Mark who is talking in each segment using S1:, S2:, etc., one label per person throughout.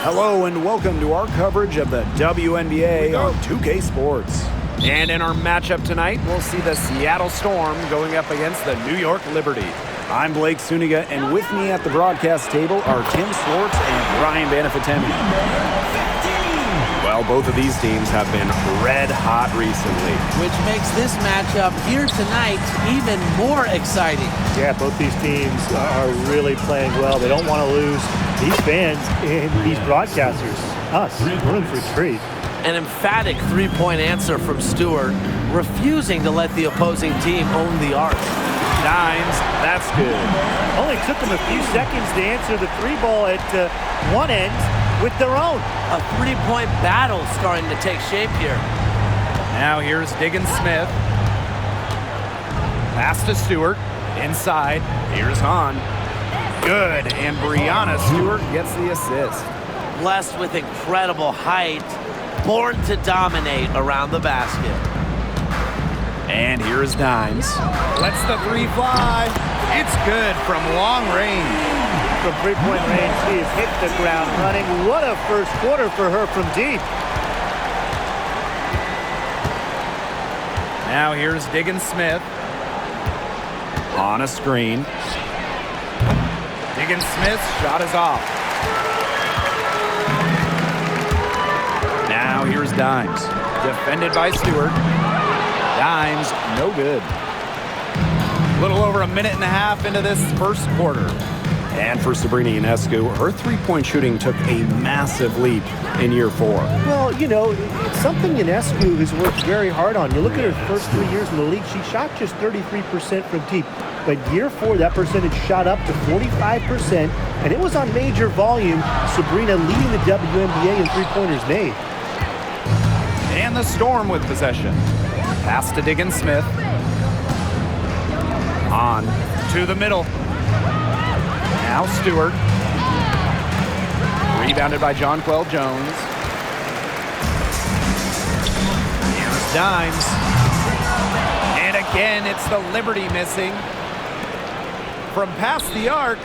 S1: Hello and welcome to our coverage of the WNBA on 2K Sports. And in our matchup tonight, we'll see the Seattle Storm going up against the New York Liberty. I'm Blake Suniga, and with me at the broadcast table are Tim Swartz and Ryan Banafitemi. Well, both of these teams have been red hot recently,
S2: which makes this matchup here tonight even more exciting.
S3: Yeah, both these teams are really playing well. They don't want to lose these fans and these broadcasters. Us, we're in for a treat.
S2: An emphatic three-point answer from Stewart, refusing to let the opposing team own the arc.
S1: Dimes, that's good.
S3: Only took them a few seconds to answer the three ball at one end with their own.
S2: A three-point battle starting to take shape here.
S1: Now here's Diggins Smith. Pass to Stewart. Inside. Here's Hahn. Good. And Brianna Stewart gets the assist.
S2: Blessed with incredible height. Born to dominate around the basket.
S1: And here's Dimes. Lets the three fly. It's good from long range.
S3: From three-point range, she has hit the ground running. What a first quarter for her from deep.
S1: Now here's Diggins Smith. On a screen. Diggins Smith's shot is off. Now here's Dimes. Defended by Stewart. Dimes, no good. A little over a minute and a half into this first quarter. And for Sabrina Ionescu, her three-point shooting took a massive leap in year 4.
S3: Well, you know, it's something Ionescu has worked very hard on. You look at her first 3 years in the league, she shot just 33% from deep. But year 4, that percentage shot up to 45%, and it was on major volume. Sabrina leading the WNBA in three-pointers made.
S1: And the Storm with possession. Pass to Diggins Smith. On to the middle. Now Stewart. Rebounded by Jonquel Jones. Here's Dimes. And again, it's the Liberty missing. From past the arc,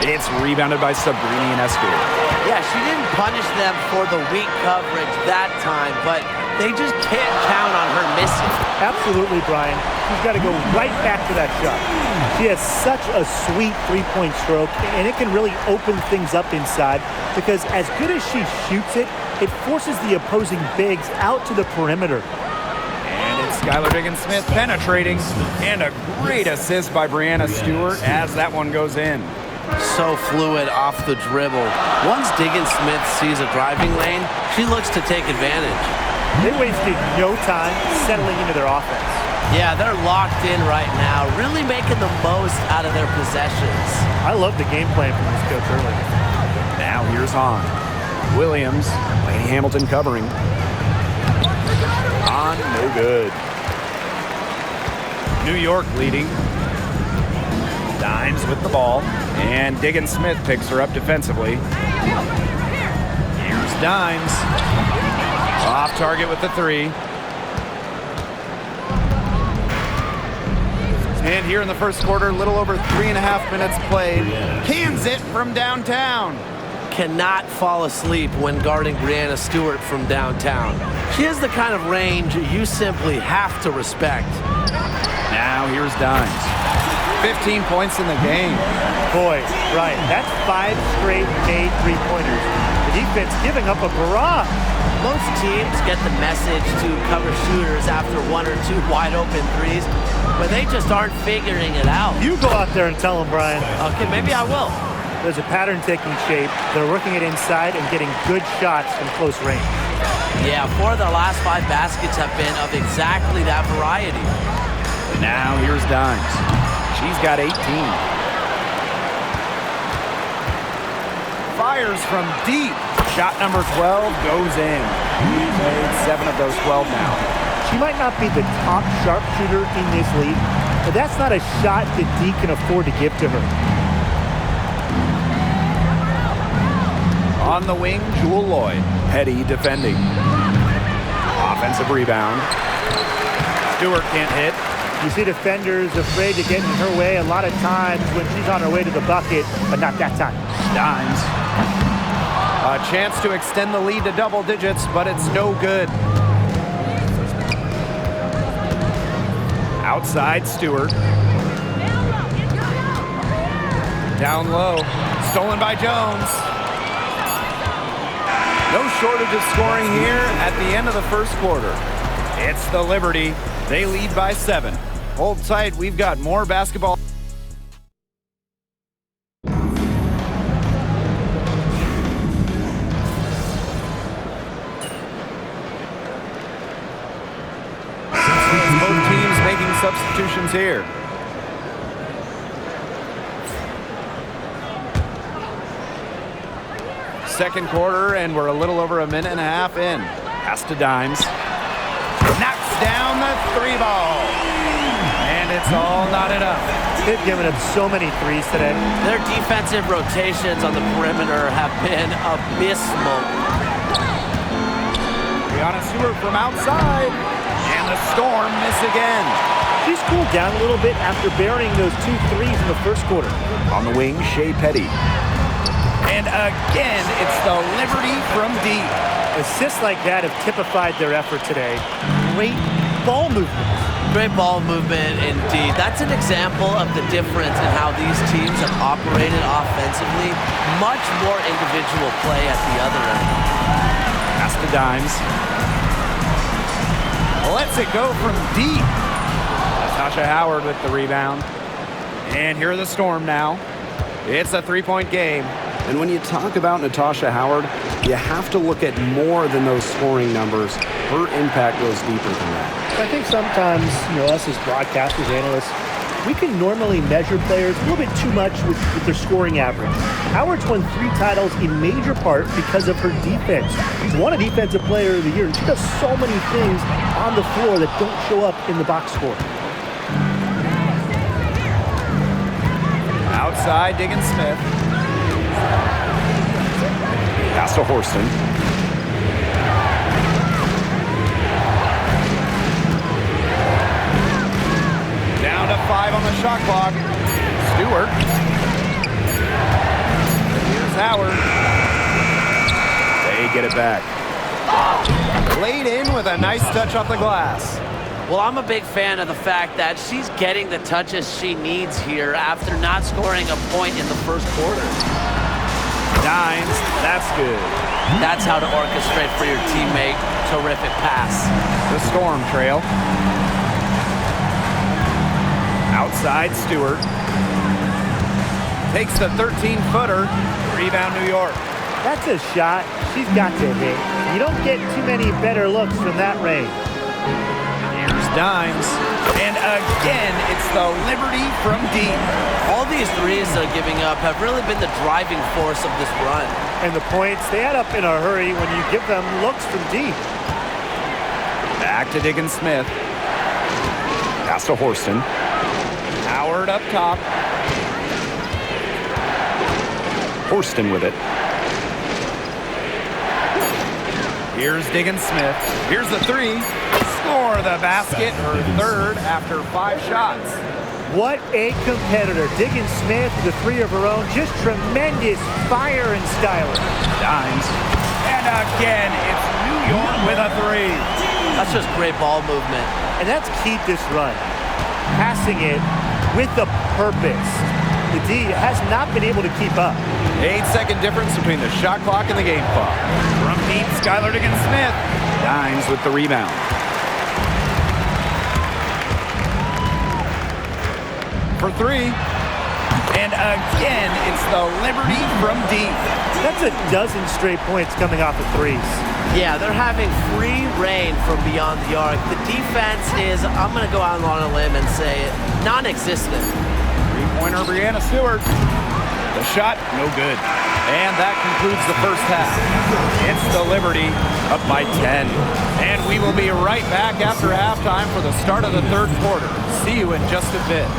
S1: it's rebounded by Sabrina Ionescu.
S2: Yeah, she didn't punish them for the weak coverage that time, but they just can't count on her missing.
S3: Absolutely, Brian. She's got to go right back to that shot. She has such a sweet three-point stroke, and it can really open things up inside because as good as she shoots it, it forces the opposing bigs out to the perimeter.
S1: And it's Skylar Diggins Smith penetrating, and a great assist by Brianna Stewart as that one goes in.
S2: So fluid off the dribble. Once Diggins Smith sees a driving lane, she looks to take advantage.
S3: They wasted no time settling into their offense.
S2: Yeah, they're locked in right now, really making the most out of their possessions.
S3: I love the game plan from this coach early.
S1: Now here's Hahn. Williams, Lady Hamilton covering. Hahn, no good. New York leading. Dimes with the ball, and Diggins Smith picks her up defensively. Here's Dimes. Off target with the three. And here in the first quarter, a little over 3.5 minutes played. Cans it from downtown.
S2: Cannot fall asleep when guarding Brianna Stewart from downtown. She has the kind of range you simply have to respect.
S1: Now here's Dimes. 15 points in the game.
S3: Boy, Brian, that's 5 straight made three-pointers. The defense giving up a barrage.
S2: Most teams get the message to cover shooters after 1 or 2 wide-open threes, but they just aren't figuring it out.
S3: You go out there and tell them, Brian.
S2: Okay, maybe I will.
S3: There's a pattern taking shape. They're working it inside and getting good shots from close range.
S2: Yeah, 4 of their last 5 baskets have been of exactly that variety.
S1: Now here's Dimes. She's got 18. Fires from deep. Shot number 12 goes in. She's made 7 of those 12 now.
S3: She might not be the top sharpshooter in this league, but that's not a shot that D can afford to give to her.
S1: On the wing, Jewel Lloyd. Petty defending. Offensive rebound. Stewart can't hit.
S3: You see defenders afraid to get in her way a lot of times when she's on her way to the bucket, but not that time.
S1: Dimes. A chance to extend the lead to double digits, but it's no good. Outside, Stewart. Down low. Stolen by Jones. No shortage of scoring here at the end of the first quarter. It's the Liberty. They lead by 7. Hold tight. We've got more basketball. Both teams making substitutions here. Second quarter, and we're a little over a minute and a half in. Pass to Dimes. Knocks down the 3 ball. And it's all knotted up.
S3: They've given up so many threes today.
S2: Their defensive rotations on the perimeter have been abysmal.
S1: Brianna Stewart from outside. And the Storm miss again.
S3: She's cooled down a little bit after burying those 2 threes in the first quarter.
S1: On the wing, Shea Petty. And again, it's the Liberty from deep.
S3: Assists like that have typified their effort today. Great ball movement.
S2: Great ball movement indeed. That's an example of the difference in how these teams have operated offensively. Much more individual play at the other end.
S1: Pass to Dimes. Lets it go from deep. Natasha Howard with the rebound. And here are the Storm now. It's a 3-point game.
S4: And when you talk about Natasha Howard, you have to look at more than those scoring numbers. Her impact goes deeper than that.
S3: I think sometimes, us as broadcasters, analysts, we can normally measure players a little bit too much with their scoring average. Howard's won 3 titles in major part because of her defense. She's won a Defensive Player of the Year, and she does so many things on the floor that don't show up in the box score.
S1: Outside, Diggins Smith. Pass to Horston. Down to 5 on the shot clock. Stewart. Here's Howard. They get it back. Laid in with a nice touch off the glass.
S2: Well, I'm a big fan of the fact that she's getting the touches she needs here after not scoring a point in the first quarter.
S1: Dimes, that's good.
S2: That's how to orchestrate for your teammate. Terrific pass.
S1: The Storm trail. Outside, Stewart. Takes the 13-footer. Rebound, New York.
S3: That's a shot she's got to hit. You don't get too many better looks from that range.
S1: Here's Dimes. And again, it's the Liberty from deep.
S2: All these threes they're giving up have really been the driving force of this run.
S3: And the points, they add up in a hurry when you give them looks from deep.
S1: Back to Diggins Smith. Pass to Horston. Howard up top. Horston with it. Here's Diggins Smith. Here's the 3. Score the basket, her 3rd after 5 shots.
S3: What a competitor. Diggins Smith with a 3 of her own. Just tremendous fire and styling.
S1: Dimes. And again, it's New York with a 3.
S2: That's just great ball movement.
S3: And that's key to this run. Passing it with a purpose. The D has not been able to keep up.
S1: 8-second difference between the shot clock and the game clock. From deep, Skylar Diggins Smith. Dimes with the rebound. For 3. And again, it's the Liberty from deep.
S3: That's a dozen straight points coming off of threes.
S2: Yeah, they're having free reign from beyond the arc. The defense is, I'm going to go out on a limb and say, non-existent.
S1: Three-pointer, Brianna Stewart. The shot, no good. And that concludes the first half. It's the Liberty up by 10. And we will be right back after halftime for the start of the 3rd quarter. See you in just a bit.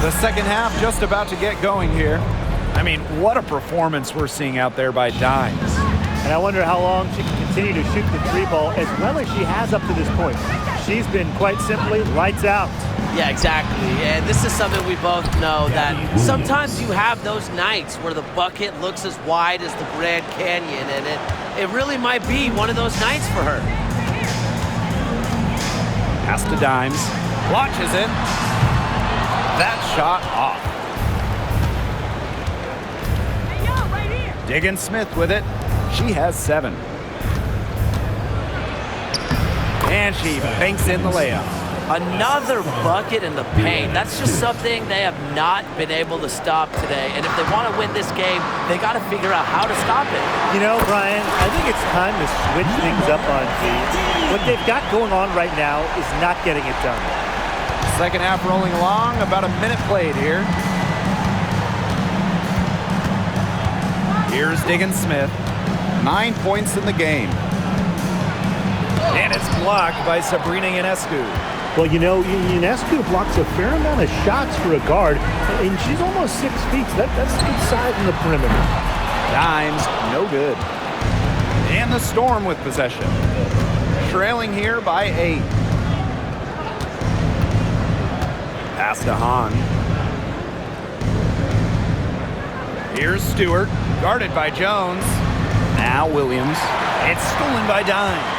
S1: The second half just about to get going here. I mean, what a performance we're seeing out there by Dimes.
S3: And I wonder how long she can continue to shoot the three ball as well as she has up to this point. She's been quite simply lights out.
S2: Yeah, exactly. And this is something we both know, that sometimes you have those nights where the bucket looks as wide as the Grand Canyon, and it really might be one of those nights for her.
S1: Pass to Dimes. Launches it. That shot off. Diggins Smith with it. She has 7. And she banks in the layup.
S2: Another bucket in the paint. That's just something they have not been able to stop today. And if they want to win this game, they got to figure out how to stop it.
S3: You know, Brian, I think it's time to switch things up on Z. What they've got going on right now is not getting it done.
S1: Second half rolling along, about a minute played here. Here's Diggins Smith. 9 points in the game. And it's blocked by Sabrina Ionescu.
S3: Well, you know, Ionescu blocks a fair amount of shots for a guard, and she's almost 6 feet, so that's a good size in the perimeter.
S1: Dimes, no good. And the Storm with possession. Trailing here by 8. Pass to Hahn. Here's Stewart, guarded by Jones. Now Williams. It's stolen by Dimes.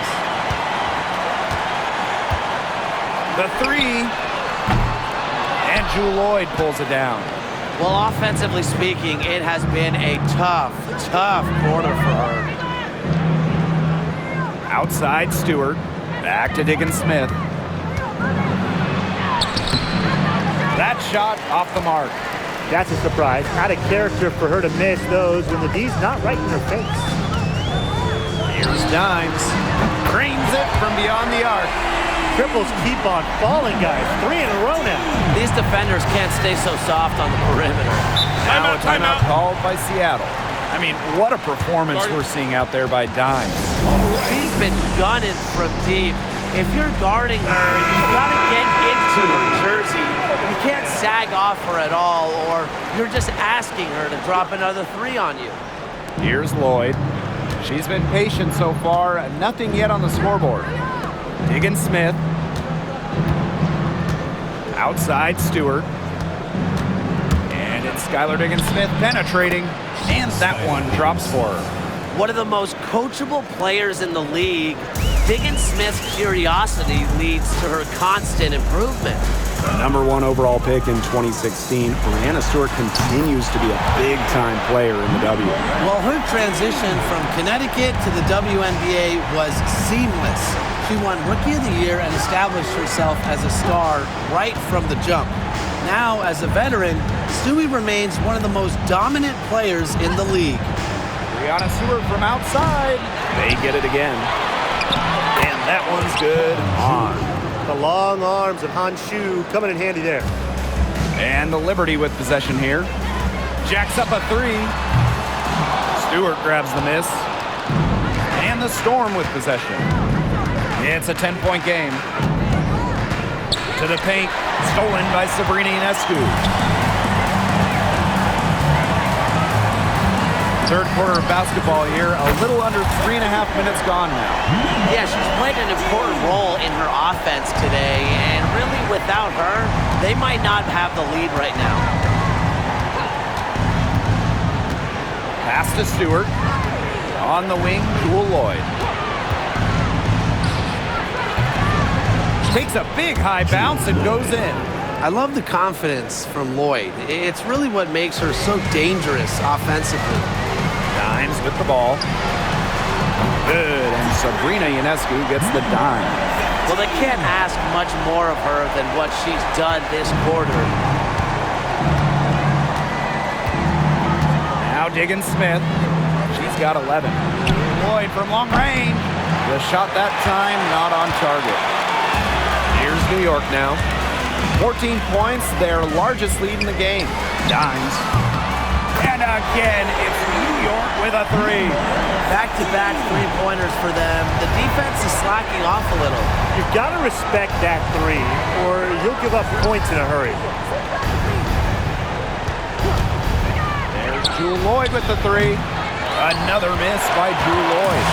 S1: The 3. And Jewel Lloyd pulls it down.
S2: Well, offensively speaking, it has been a tough quarter for her.
S1: Outside Stewart. Back to Diggins Smith. That shot off the mark.
S3: That's a surprise. Out of character for her to miss those when the D's not right in her face.
S1: Here's Dimes. Creams it from beyond the arc.
S3: Triples keep on falling, guys. 3 in a row now.
S2: These defenders can't stay so soft on the perimeter.
S1: Now a timeout called by Seattle. I mean, what a performance we're seeing out there by Dimes.
S2: She's been gunning from deep. If you're guarding her, you got to get into her jersey. You can't sag off her at all, or you're just asking her to drop another 3 on you.
S1: Here's Lloyd. She's been patient so far. Nothing yet on the scoreboard. Diggins Smith. Outside Stewart. And it's Skylar Diggins Smith penetrating. And that one drops for her.
S2: One of the most coachable players in the league, Diggins Smith's curiosity leads to her constant improvement.
S4: Number 1 overall pick in 2016, Brianna Stewart continues to be a big-time player in the W.
S5: Well, her transition from Connecticut to the WNBA was seamless. She won Rookie of the Year and established herself as a star right from the jump. Now, as a veteran, Stewie remains one of the most dominant players in the league.
S1: Brianna Stewart from outside. They get it again. And that one's good on.
S3: The long arms of Han Shu coming in handy there.
S1: And the Liberty with possession here. Jacks up a 3. Stewart grabs the miss. And the Storm with possession. It's a 10-point game. To the paint. Stolen by Sabrina Ionescu. Third quarter of basketball here. A little under 3.5 minutes gone now.
S2: Yeah, she's played an important role in her offense today, and really without her, they might not have the lead right now.
S1: Pass to Stewart. On the wing, Jewel Lloyd. Takes a big high bounce and goes in.
S5: I love the confidence from Lloyd. It's really what makes her so dangerous offensively.
S1: Dimes with the ball. Good, and Sabrina Ionescu gets the dime.
S2: Well, they can't ask much more of her than what she's done this quarter.
S1: Now Diggins Smith. She's got 11. Lloyd from long range. The shot that time not on target. Here's New York now. 14 points, their largest lead in the game. Dimes. And again, it's New York with a 3.
S2: Back-to-back three-pointers for them. The defense is slacking off a little.
S3: You've got to respect that 3, or you'll give up points in a hurry.
S1: There's Jewel Lloyd with the 3. Another miss by Jewel Lloyd.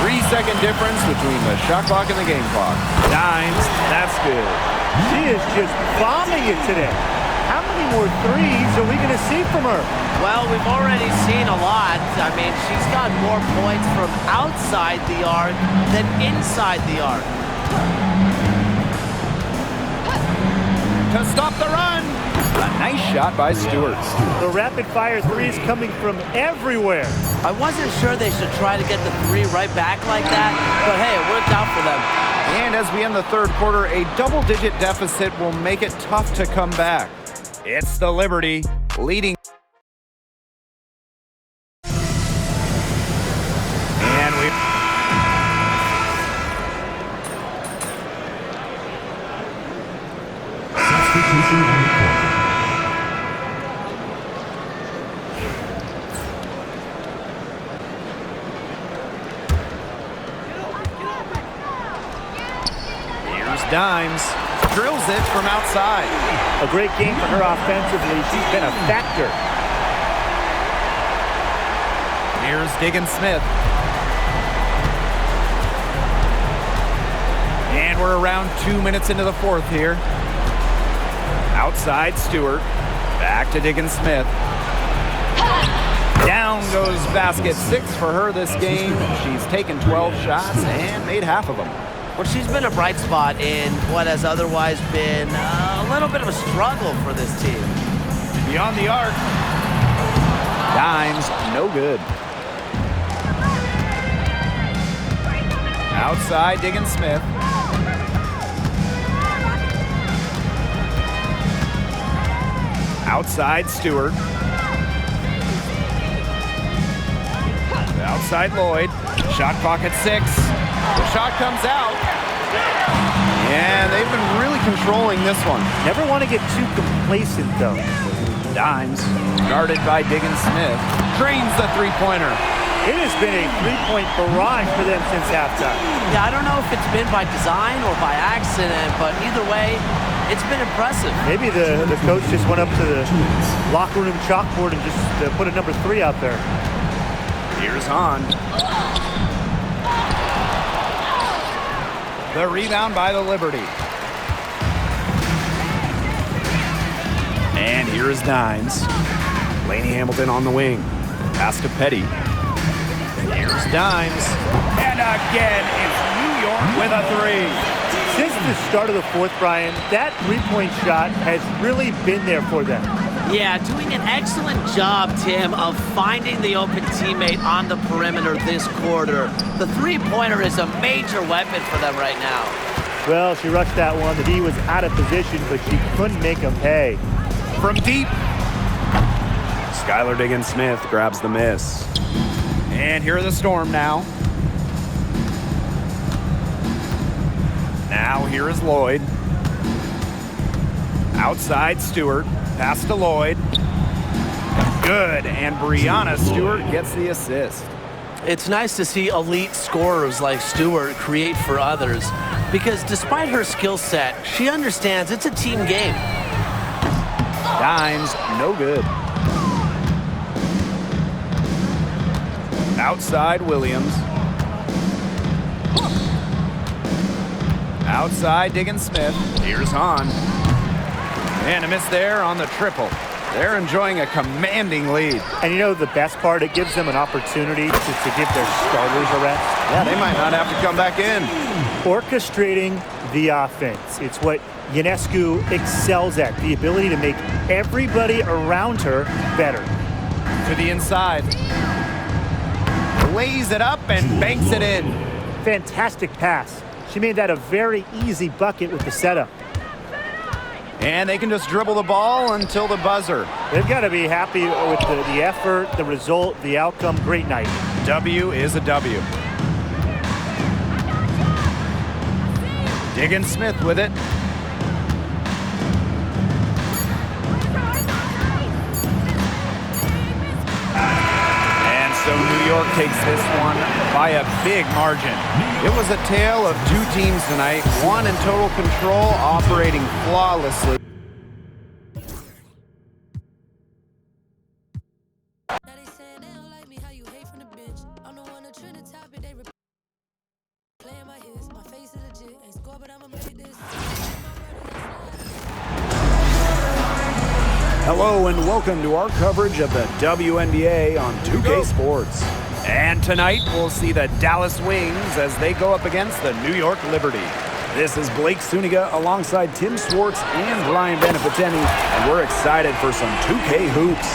S4: 3-second difference between the shot clock and the game clock.
S1: Dimes, that's good.
S3: She is just bombing it today. How many more threes are we going to see from her?
S2: Well, we've already seen a lot. I mean, she's got more points from outside the arc than inside the arc.
S4: To stop the run. A nice shot by Stewart.
S3: The rapid-fire threes coming from everywhere.
S2: I wasn't sure they should try to get the three right back like that, but hey, it worked out for them.
S4: And as we end the third quarter, a double-digit deficit will make it tough to come back.
S1: It's the Liberty leading. And we
S6: Substitution on the court.
S1: Here's Dimes.
S4: Drills it from outside.
S3: A great game for her offensively. She's been a factor.
S1: Here's Diggins-Smith. And we're around 2 minutes into the fourth here. Outside Stewart. Back to Diggins-Smith. Down goes basket 6 for her this game. She's taken 12 shots and made half of them.
S2: Well, she's been a bright spot in what has otherwise been a little bit of a struggle for this team.
S1: Beyond the arc. Dimes, no good. Outside Diggins-Smith. Outside Stewart. Outside Lloyd. Shot clock at 6. The shot comes out.
S4: And they've been really controlling this one.
S3: Never want to get too complacent, though.
S1: Dimes, guarded by Diggins-Smith.
S4: Drains the three-pointer.
S3: It has been a three-point barrage for them since halftime.
S2: Yeah, I don't know if it's been by design or by accident, but either way, it's been impressive.
S3: Maybe the coach just went up to the locker room chalkboard and just put a number 3 out there.
S1: Here's Hahn. The rebound by the Liberty. And here is Dimes. Laney Hamilton on the wing. Pass to Petty. Here's Dimes. And again, it's New York with a 3.
S3: Since the start of the fourth, Brian, that three-point shot has really been there for them.
S2: Yeah, doing an excellent job, Tim, of finding the open teammate on the perimeter this quarter. The three-pointer is a major weapon for them right now.
S3: Well, she rushed that one. The D was out of position, but she couldn't make him pay.
S1: From deep. Skylar Diggins-Smith grabs the miss. And here are the Storm now. Now here is Lloyd. Outside Stewart. Pass to Lloyd. Good, and Brianna Stewart gets the assist.
S2: It's nice to see elite scorers like Stewart create for others because despite her skill set, she understands it's a team game.
S1: Dimes, no good. Outside Williams. Outside Diggins-Smith. Here's Hahn. And a miss there on the triple. They're enjoying a commanding lead.
S3: And you know the best part? It gives them an opportunity to give their starters a rest.
S4: Yeah, they might not have to come back in.
S3: Orchestrating the offense. It's what Ionescu excels at, the ability to make everybody around her better.
S1: To the inside. Lays it up and banks it in.
S3: Fantastic pass. She made that a very easy bucket with the setup.
S1: And they can just dribble the ball until the buzzer.
S3: They've got to be happy with the effort, the result, the outcome. Great night.
S1: W is a W. Diggins-Smith with it. And so New York takes this one by a big margin.
S4: It was a tale of two teams tonight, one in total control, operating flawlessly.
S1: Hello and welcome to our coverage of the WNBA on 2K Sports. And tonight we'll see the Dallas Wings as they go up against the New York Liberty. This is Blake Suniga alongside Tim Swartz and Ryan Benefiteni, and we're excited for some 2K hoops.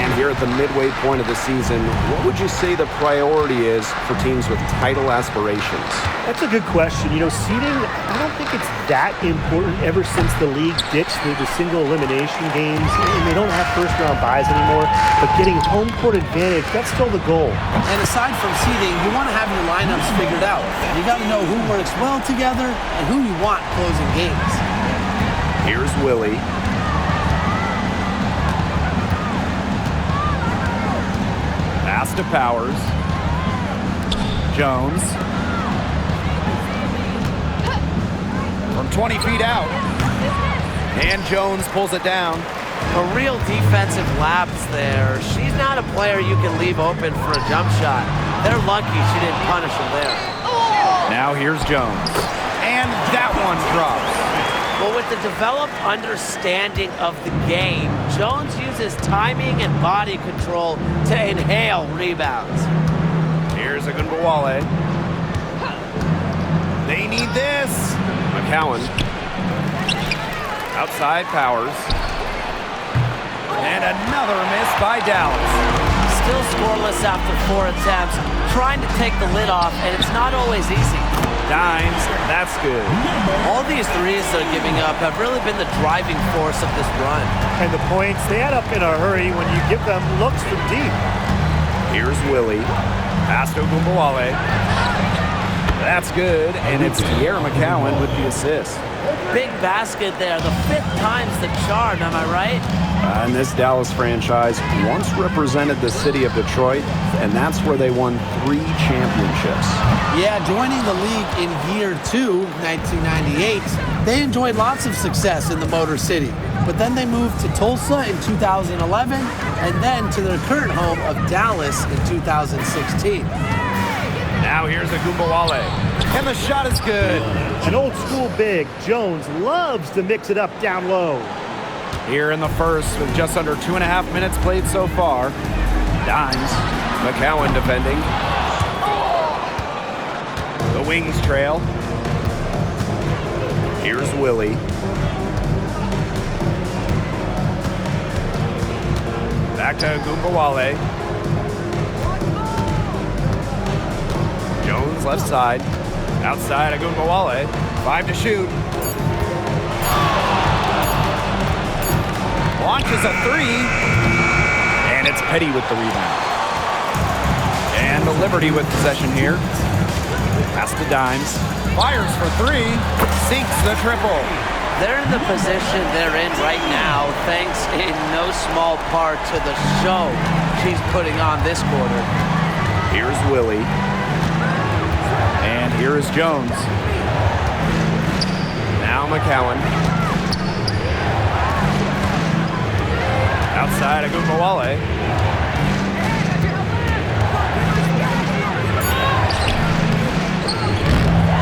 S4: And here at the midway point of the season, what would you say the priority is for teams with title aspirations?
S3: That's a good question. You know, seeding, I don't think it's that important ever since the league ditched the single elimination games. And they don't have first-round buys anymore. But getting home court advantage, that's still the goal.
S5: And aside from seeding, you want to have your lineups figured out. You got to know who works well together and who you want closing games.
S4: Here's Willie.
S1: Pass to Powers. Jones. From 20 feet out. And Jones pulls it down.
S2: A real defensive lapse there. She's not a player you can leave open for a jump shot. They're lucky she didn't punish him there.
S1: Now here's Jones. And that one drops.
S2: Well, with the developed understanding of the game, Jones uses timing and body control to inhale rebounds.
S1: Here's Agunbowale. They need this.
S4: McCowan.
S1: Outside Powers. And another miss by Dallas.
S2: Still scoreless after 4 attempts, trying to take the lid off, and it's not always easy.
S1: Dimes, that's good.
S2: All these threes they're giving up have really been the driving force of this run.
S3: And the points, they add up in a hurry when you give them looks from deep.
S1: Here's Willie. Pass to Agunbowale. That's good, and it's Tierra McCowan with the assist.
S2: Big basket there, the 5th time's the charm, am I right?
S4: And this Dallas franchise once represented the city of Detroit, and that's where they won 3 championships.
S5: Yeah, joining the league in year 2, 1998, they enjoyed lots of success in the Motor City. But then they moved to Tulsa in 2011, and then to their current home of Dallas in 2016.
S1: Now here's Agunbowale. And the shot is good.
S3: An old school big, Jones loves to mix it up down low.
S1: Here in the first with just under 2.5 minutes played so far. Dimes. McCowan defending. The Wings trail. Here's Willie. Back to Agunbowale. Jones left side. Outside Agunbowale. 5 to shoot. Launches a 3. And it's Petty with the rebound. And the Liberty with possession here. Pass to Dimes. Fires for 3. Sinks the triple.
S2: They're in the position they're in right now, thanks in no small part to the show she's putting on this quarter.
S1: Here's Willie. And here is Jones. Now McCowan. Outside Agunbowale.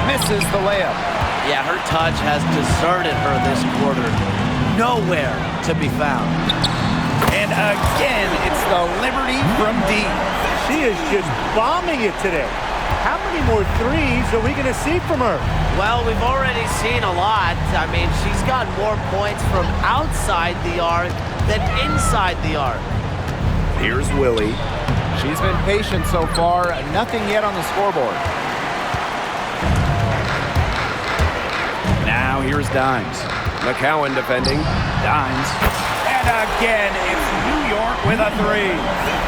S1: Misses the layup.
S2: Yeah, her touch has deserted her this quarter. Nowhere to be found.
S1: And again, it's the Liberty from deep.
S3: She is just bombing it today. How many more threes are we going to see from her?
S2: Well, we've already seen a lot. I mean, she's got more points from outside the arc than inside the arc.
S1: Here's Willie. She's been patient so far. Nothing yet on the scoreboard. Now here's Dimes. McCowan defending. Dimes. And again, it's New York with a 3.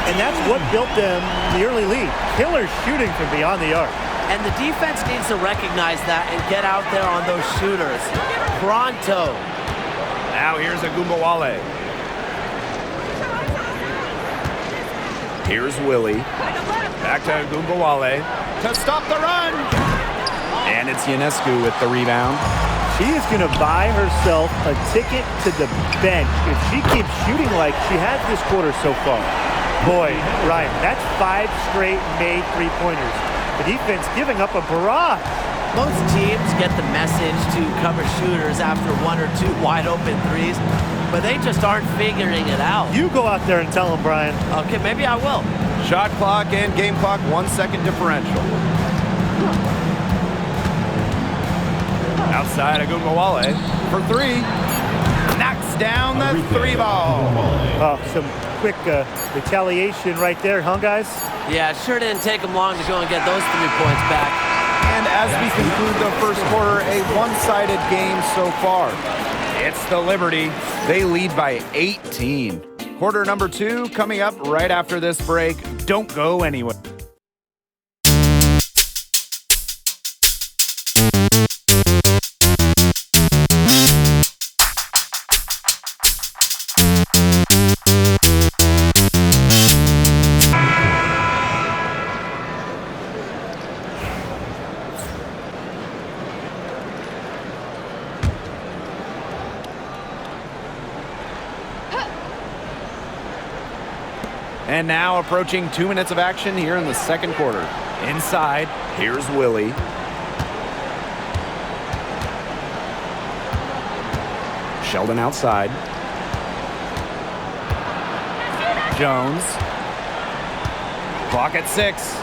S3: And that's what built them the early lead. Killer shooting from beyond the arc.
S2: And the defense needs to recognize that and get out there on those shooters. Pronto.
S1: Now here's Agunbowale. Here's Willie. Back to Agunbowale to stop the run. And it's Ionescu with the rebound.
S3: She is going to buy herself a ticket to the bench if she keeps shooting like she has this quarter so far. Boy, Ryan, that's 5 straight made three-pointers. The defense giving up a barrage.
S2: Most teams get the message to cover shooters after 1 or 2 wide open threes, but they just aren't figuring it out.
S3: You go out there and tell them, Brian.
S2: Okay, maybe I will.
S1: Shot clock and game clock, 1 second differential. Outside Agunbowale for 3. Knocks down the 3 ball.
S3: Oh, some quick retaliation right there, huh, guys?
S2: Yeah, it sure didn't take them long to go and get those 3 points back.
S1: And as we conclude the first quarter, a one-sided game so far. It's the Liberty. They lead by 18. Quarter number 2 coming up right after this break. Don't go anywhere. And now approaching 2 minutes of action here in the second quarter. Inside, here's Willie. Sheldon outside. Jones. Clock at 6.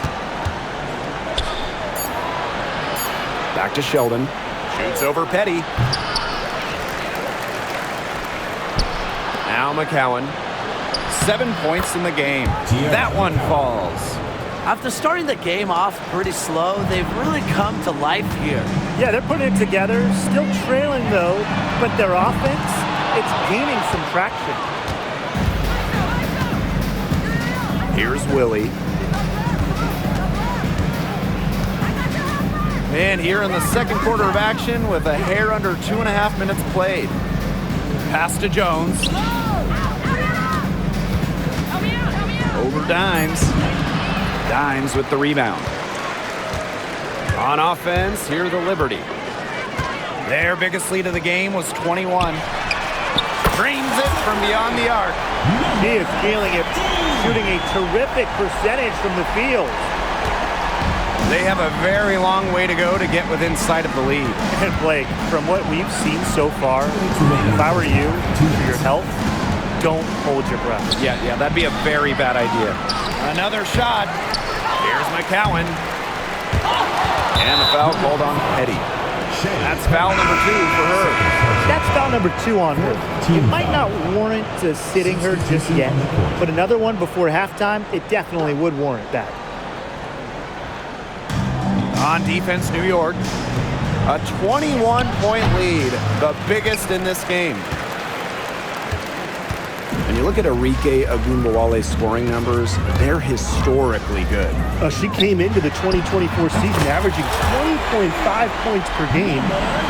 S1: Back to Sheldon. Shoots over Petty. Now McCowan. 7 points in the game. That one falls.
S2: After starting the game off pretty slow, they've really come to life here.
S3: Yeah, they're putting it together. Still trailing, though, but their offense, it's gaining some traction.
S1: Here's Willie. And here in the second quarter of action with a hair under 2.5 minutes played. Pass to Jones. Over Dimes. Dimes with the rebound. On offense, here the Liberty. Their biggest lead of the game was 21. Dreams it from beyond the arc.
S3: He is feeling it, shooting a terrific percentage from the field.
S1: They have a very long way to go to get within sight of the lead.
S3: And Blake, from what we've seen so far, if I were you, for your health, don't hold your breath.
S1: Yeah, that'd be a very bad idea. Another shot. Here's McCowan. And the foul called on Petty. That's foul number 2 for her.
S3: That's foul number 2 on her. It might not warrant sitting her just yet, but another one before halftime, it definitely would warrant that.
S1: On defense, New York. A 21-point lead, the biggest in this game. When you look at Arike Agunbowale's scoring numbers, they're historically good.
S3: She came into the 2024 season averaging 20.5 points per game.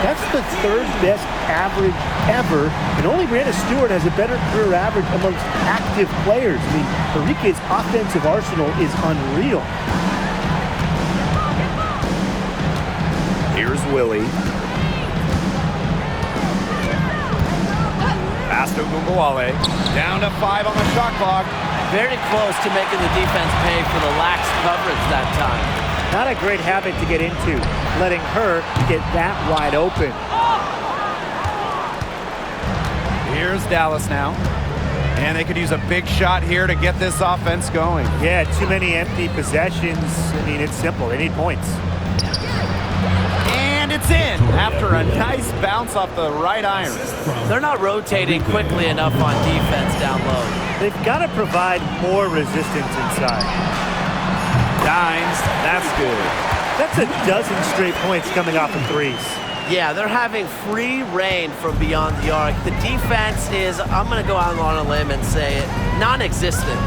S3: That's the 3rd best average ever, and only Brianna Stewart has a better career average amongst active players. I mean, Arike's offensive arsenal is unreal.
S1: Here's Willie. Pass to Agunbowale. Down to 5 on the shot clock.
S2: Very close to making the defense pay for the lax coverage that time.
S3: Not a great habit to get into, letting her get that wide open.
S1: Here's Dallas now. And they could use a big shot here to get this offense going.
S3: Yeah, too many empty possessions. I mean, it's simple. They need points.
S1: And it's in after a nice bounce off the right iron.
S2: They're not rotating quickly enough on defense down low.
S3: They've got to provide more resistance inside.
S1: Dimes, that's good.
S3: That's a dozen straight points coming off of threes.
S2: Yeah, they're having free reign from beyond the arc. The defense is, I'm going to go out on a limb and say it, non-existent.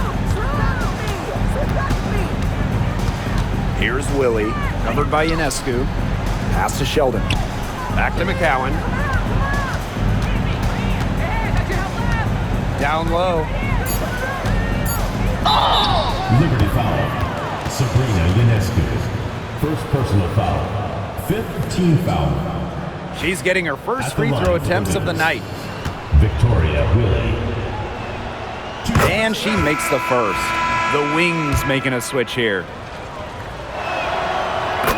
S1: Here's Willie, covered by Ionescu. Pass to Sheldon. Back to McCowan. Down low.
S6: Liberty foul. Sabrina Ionescu. First personal foul. 5th team foul.
S1: She's getting her first free throw attempts of the night.
S6: Victoria Willie.
S1: And she makes the first. The Wings making a switch here.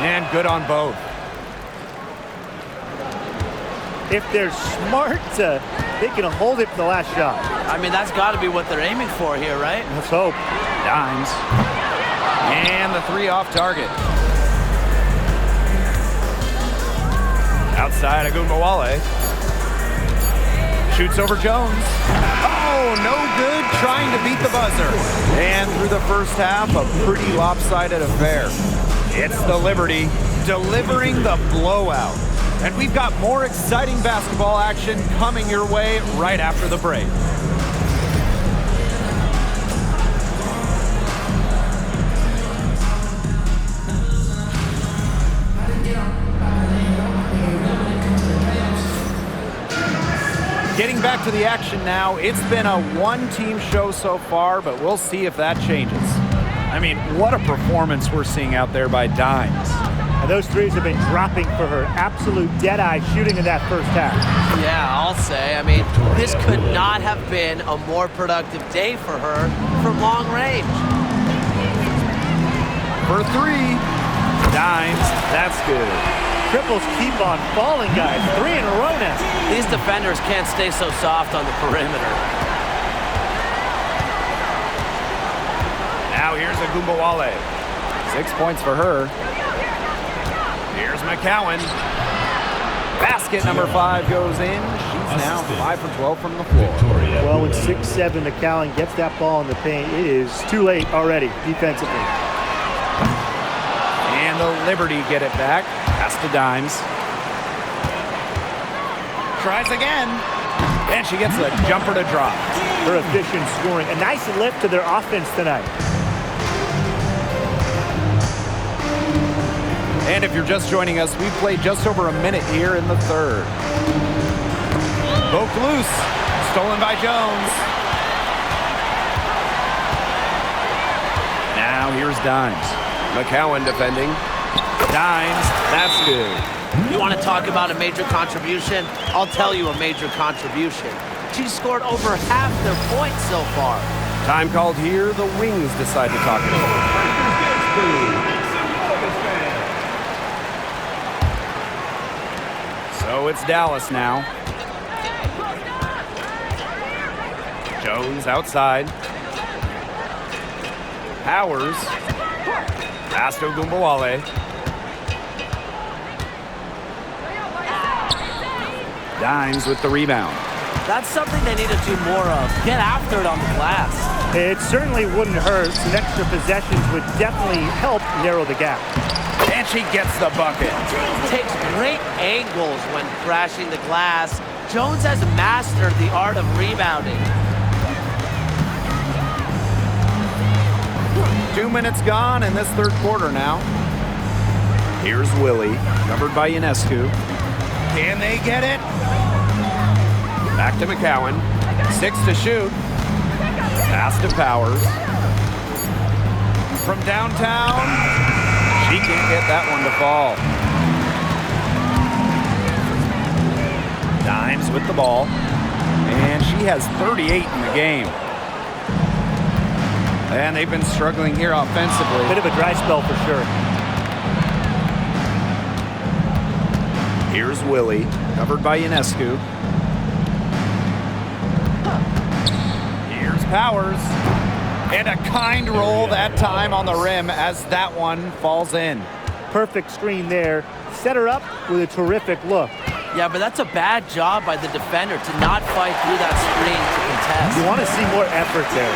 S1: And good on both.
S3: If they're smart, they can hold it for the last shot.
S2: I mean, that's got to be what they're aiming for here, right?
S3: Let's hope.
S1: Dimes. And the three off target. Outside, Agunbowale. Shoots over Jones. Oh, no good, trying to beat the buzzer. And through the first half, a pretty lopsided affair. It's the Liberty delivering the blowout. And we've got more exciting basketball action coming your way right after the break. Getting back to the action now, it's been a one-team show so far, but we'll see if that changes. I mean, what a performance we're seeing out there by Dimes.
S3: And those threes have been dropping for her. Absolute dead-eye shooting in that first half.
S2: Yeah, I'll say. I mean, this could not have been a more productive day for her from long range.
S1: For three, Dimes, that's good.
S3: Triples keep on falling, guys. 3 in a row now.
S2: These defenders can't stay so soft on the perimeter.
S1: Now here's Agunbowale. 6 points for her. Here's McCowan. Basket number 5 goes in. She's now 5 for 12 from the floor.
S3: Well, when 6'7" McCowan gets that ball in the paint, it is too late already defensively.
S1: And the Liberty get it back. Pass to Dimes. Tries again. And she gets the jumper to drop.
S3: Her efficient scoring. A nice lift to their offense tonight.
S1: And if you're just joining us, we've played just over a minute here in the third. Poked loose. Stolen by Jones. Now here's Dimes. McCowan defending. Dimes, that's good.
S2: You want to talk about a major contribution? I'll tell you a major contribution. She scored over half their points so far.
S1: Time called here. The Wings decide to talk it over. So it's Dallas now. Jones outside. Powers. Pass to Agunbowale. Dimes with the rebound.
S2: That's something they need to do more of. Get after it on the glass.
S3: It certainly wouldn't hurt. Some extra possessions would definitely help narrow the gap.
S1: And she gets the bucket.
S2: Takes great angles when crashing the glass. Jones has mastered the art of rebounding.
S1: 2 minutes gone in this third quarter now. Here's Willie, covered by Ionescu. Can they get it? Back to McCowan. 6 to shoot. Pass to Powers. From downtown, she can't get that one to fall. Dimes with the ball. And she has 38 in the game. And they've been struggling here offensively.
S3: Bit of a dry spell for sure.
S1: Here's Willie, covered by Ionescu. Here's Powers. And a kind roll that time on the rim as that one falls in.
S3: Perfect screen there. Set her up with a terrific look.
S2: Yeah, but that's a bad job by the defender to not fight through that screen to contest.
S3: You want to see more effort there.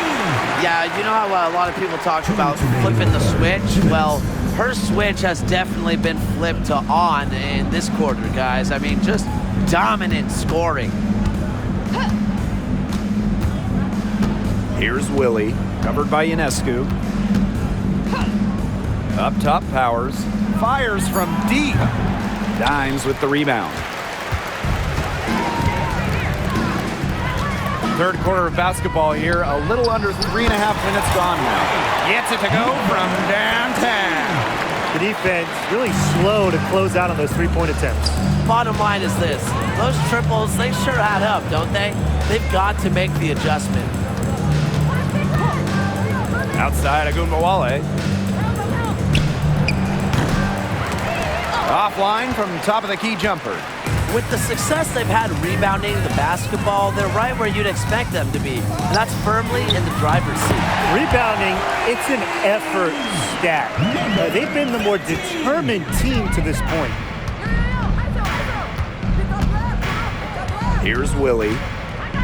S2: Yeah, you know how a lot of people talk about flipping the switch? Well, her switch has definitely been flipped to on in this quarter, guys. I mean, just dominant scoring.
S1: Here's Willie, covered by Ionescu. Up top, Powers. Fires from deep. Dimes with the rebound. Third quarter of basketball here. A little under 3.5 minutes gone now. Gets it to go from downtown.
S3: The defense really slow to close out on those three-point attempts.
S2: Bottom line is this. Those triples, they sure add up, don't they? They've got to make the adjustment. Outside, Agunbowale.
S1: Offline from top of the key jumper.
S2: With the success they've had rebounding the basketball, they're right where you'd expect them to be, and that's firmly in the driver's seat.
S3: Rebounding, it's an effort stat. They've been the more determined team to this point.
S1: Here's Willie.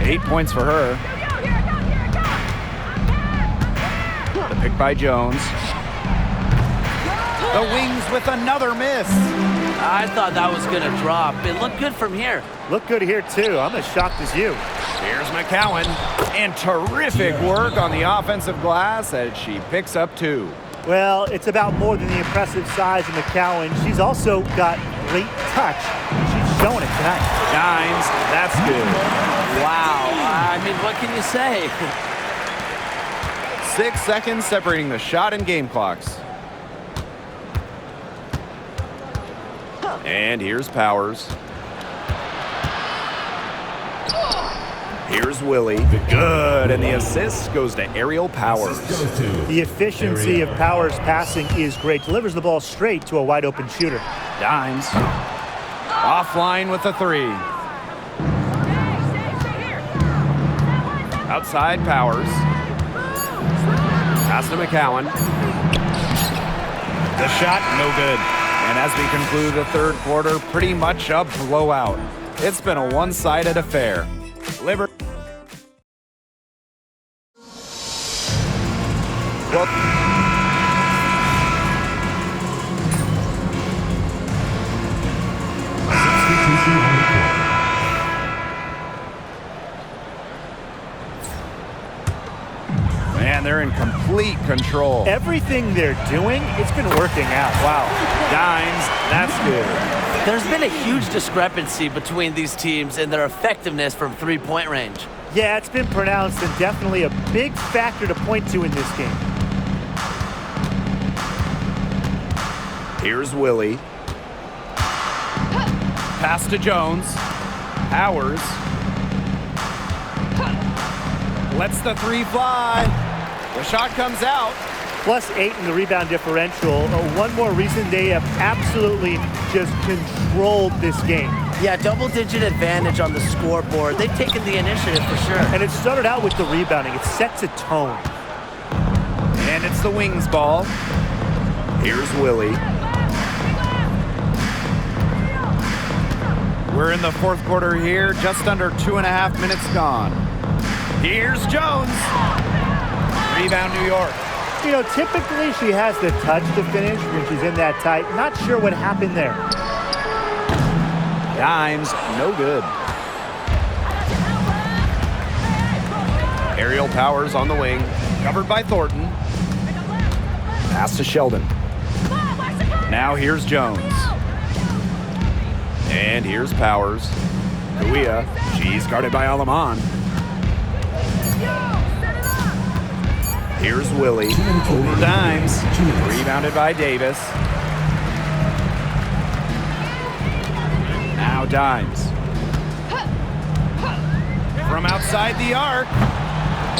S1: 8 points for her. The pick by Jones. The Wings with another miss.
S2: I thought that was going to drop. It looked good from here.
S3: Look good here, too. I'm as shocked as you.
S1: Here's McCowan. And terrific work on the offensive glass as she picks up 2.
S3: Well, it's about more than the impressive size of McCowan. She's also got great touch. She's showing it tonight.
S1: Dimes, that's good.
S2: Wow. I mean, what can you say?
S1: 6 seconds separating the shot and game clocks. And here's Powers. Here's Willie. Good. And the assist goes to Ariel Powers.
S3: The efficiency of Powers' passing is great. Delivers the ball straight to a wide-open shooter.
S1: Dimes. Offline with the 3. Outside Powers. Pass to McCowan. The shot, no good. And as we conclude the third quarter, pretty much a blowout. It's been a one-sided affair. Liberty. Well, man, they're in complete control.
S3: Everything they're doing, it's been working out.
S1: Wow. Dimes, that's good.
S2: There's been a huge discrepancy between these teams in their effectiveness from three-point range.
S3: Yeah, it's been pronounced and definitely a big factor to point to in this game.
S1: Here's Willie. Pass to Jones. Powers. Lets the 3 fly. The shot comes out.
S3: +8 in the rebound differential. One more reason they have absolutely just controlled this game.
S2: Yeah, double-digit advantage on the scoreboard. They've taken the initiative for sure.
S3: And it started out with the rebounding. It sets a tone.
S1: And it's the Wings ball. Here's Willie. We're in the fourth quarter here, just under 2.5 minutes gone. Here's Jones. Rebound, New York.
S3: You know, typically she has the touch to finish when she's in that tight. Not sure what happened there.
S1: Dimes, no good. Ariel Powers on the wing, covered by Thornton. Pass to Sheldon. Now here's Jones. And here's Powers. Kuia, she's guarded by Alaman. Here's Willie. Over Dimes. Rebounded by Davis. Now Dimes. From outside the arc.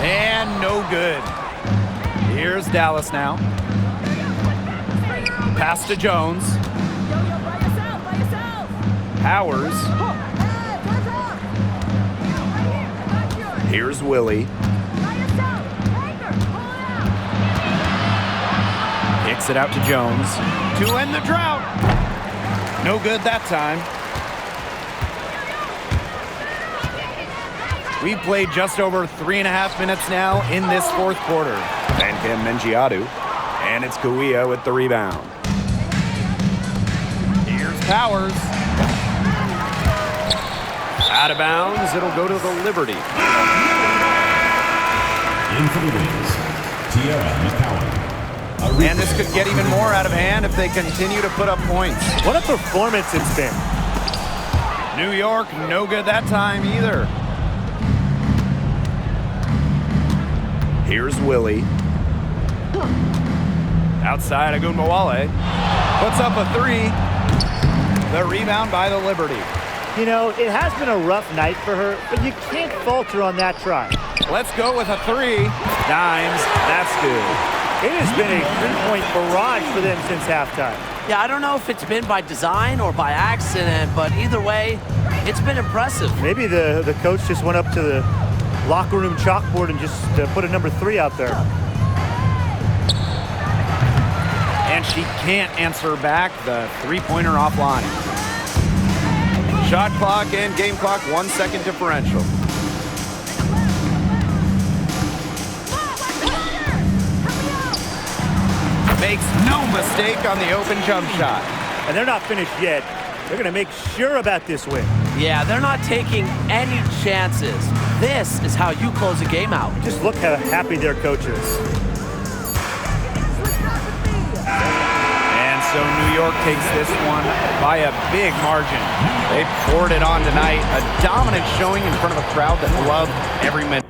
S1: And no good. Here's Dallas now. Pass to Jones. Powers. Here's Willie. Kicks it out to Jones. To end the drought. No good that time. We've played just over 3.5 minutes now in this fourth quarter. And Kim Mengiadu. And it's Kuia with the rebound. Here's Powers. Out of bounds, it'll go to the Liberty.
S6: In for the Wings, Tiara McCowan.
S1: And this could get even more out of hand if they continue to put up points.
S3: What a performance it's been.
S1: New York, no good that time either. Here's Willie. Outside, Agunmawale. Puts up a 3. The rebound by the Liberty.
S3: You know, it has been a rough night for her, but you can't falter on that try.
S1: Let's go with a 3. Dimes, that's good.
S3: It has been a three-point barrage for them since halftime.
S2: Yeah, I don't know if it's been by design or by accident, but either way, it's been impressive.
S3: Maybe the coach just went up to the locker room chalkboard and just put a number 3 out there.
S1: And she can't answer back the three-pointer offline. Shot clock and game clock, 1 second differential. Makes no mistake on the open jump shot.
S3: And they're not finished yet. They're going to make sure about this win.
S2: Yeah, they're not taking any chances. This is how you close a game out.
S3: Just look how happy their coach is.
S1: And so New York takes this one by a big margin. They poured it on tonight. A dominant showing in front of a crowd that loved every minute.